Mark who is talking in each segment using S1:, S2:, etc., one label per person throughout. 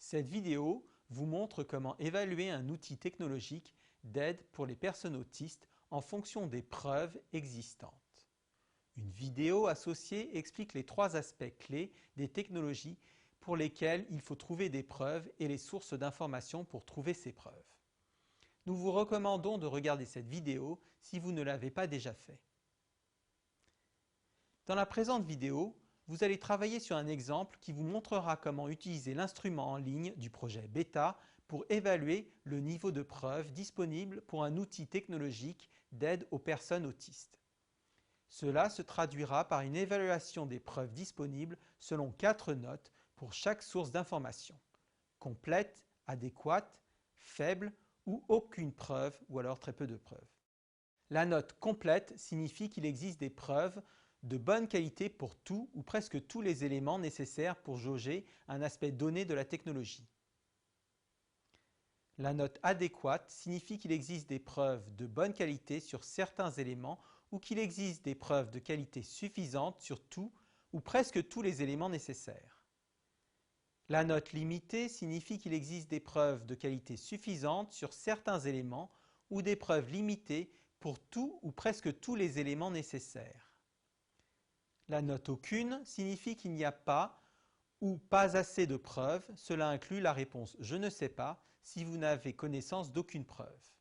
S1: Cette vidéo vous montre comment évaluer un outil technologique d'aide pour les personnes autistes en fonction des preuves existantes. Une vidéo associée explique les 3 aspects clés des technologies pour lesquelles il faut trouver des preuves et les sources d'informations pour trouver ces preuves. Nous vous recommandons de regarder cette vidéo si vous ne l'avez pas déjà fait. Dans la présente vidéo, vous allez travailler sur un exemple qui vous montrera comment utiliser l'instrument en ligne du projet Beta pour évaluer le niveau de preuve disponible pour un outil technologique d'aide aux personnes autistes. Cela se traduira par une évaluation des preuves disponibles selon 4 notes pour chaque source d'information: complète, adéquate, faible ou aucune preuve ou alors très peu de preuves. La note complète signifie qu'il existe des preuves de bonne qualité pour tout ou presque tous les éléments nécessaires pour jauger un aspect donné de la technologie. La note adéquate signifie qu'il existe des preuves de bonne qualité sur certains éléments ou qu'il existe des preuves de qualité suffisante sur tout ou presque tous les éléments nécessaires. La note limitée signifie qu'il existe des preuves de qualité suffisante sur certains éléments ou des preuves limitées pour tout ou presque tous les éléments nécessaires. La note aucune signifie qu'il n'y a pas ou pas assez de preuves. Cela inclut la réponse « je ne sais pas » si vous n'avez connaissance d'aucune preuve.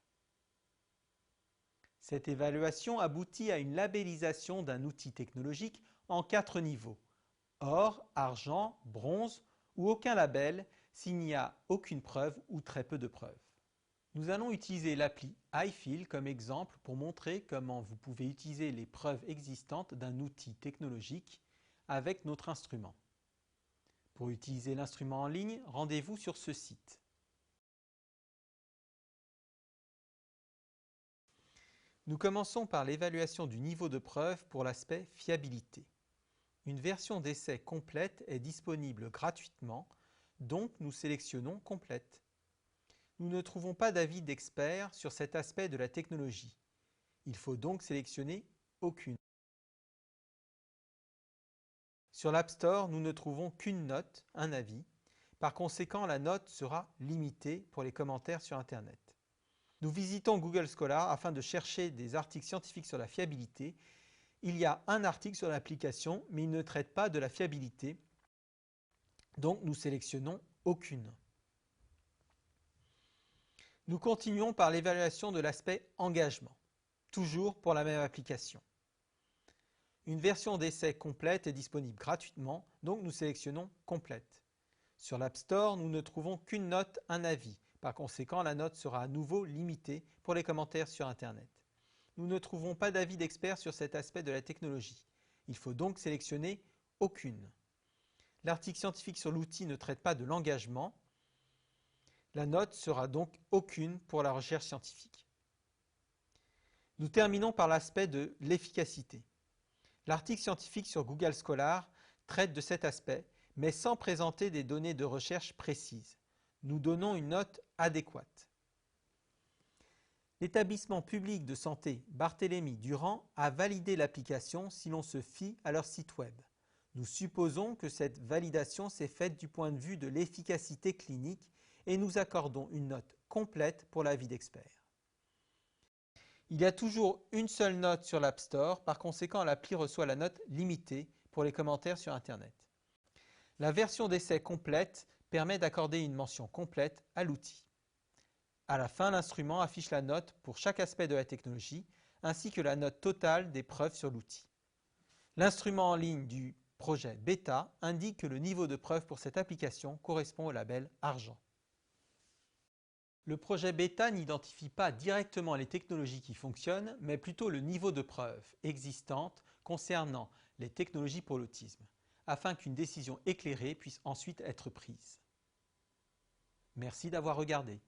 S1: Cette évaluation aboutit à une labellisation d'un outil technologique en 4 niveaux: or, argent, bronze ou aucun label s'il n'y a aucune preuve ou très peu de preuves. Nous allons utiliser l'appli iFeel comme exemple pour montrer comment vous pouvez utiliser les preuves existantes d'un outil technologique avec notre instrument. Pour utiliser l'instrument en ligne, rendez-vous sur ce site. Nous commençons par l'évaluation du niveau de preuve pour l'aspect fiabilité. Une version d'essai complète est disponible gratuitement, donc nous sélectionnons complète. Nous ne trouvons pas d'avis d'experts sur cet aspect de la technologie. Il faut donc sélectionner aucune. Sur l'App Store, nous ne trouvons qu'une note, un avis. Par conséquent, la note sera limitée pour les commentaires sur Internet. Nous visitons Google Scholar afin de chercher des articles scientifiques sur la fiabilité. Il y a un article sur l'application, mais il ne traite pas de la fiabilité. Donc nous sélectionnons aucune. Nous continuons par l'évaluation de l'aspect engagement, toujours pour la même application. Une version d'essai complète est disponible gratuitement, donc nous sélectionnons complète. Sur l'App Store, nous ne trouvons qu'une note, un avis. Par conséquent, la note sera à nouveau limitée pour les commentaires sur Internet. Nous ne trouvons pas d'avis d'experts sur cet aspect de la technologie. Il faut donc sélectionner aucune. L'article scientifique sur l'outil ne traite pas de l'engagement. La note sera donc aucune pour la recherche scientifique. Nous terminons par l'aspect de l'efficacité. L'article scientifique sur Google Scholar traite de cet aspect, mais sans présenter des données de recherche précises. Nous donnons une note adéquate. L'établissement public de santé Barthélemy-Durand a validé l'application si l'on se fie à leur site web. Nous supposons que cette validation s'est faite du point de vue de l'efficacité clinique et nous accordons une note complète pour l'avis d'expert. Il y a toujours une seule note sur l'App Store, par conséquent l'appli reçoit la note limitée pour les commentaires sur Internet. La version d'essai complète permet d'accorder une mention complète à l'outil. À la fin, l'instrument affiche la note pour chaque aspect de la technologie, ainsi que la note totale des preuves sur l'outil. L'instrument en ligne du projet Beta indique que le niveau de preuve pour cette application correspond au label argent. Le projet Beta n'identifie pas directement les technologies qui fonctionnent, mais plutôt le niveau de preuve existante concernant les technologies pour l'autisme, afin qu'une décision éclairée puisse ensuite être prise. Merci d'avoir regardé.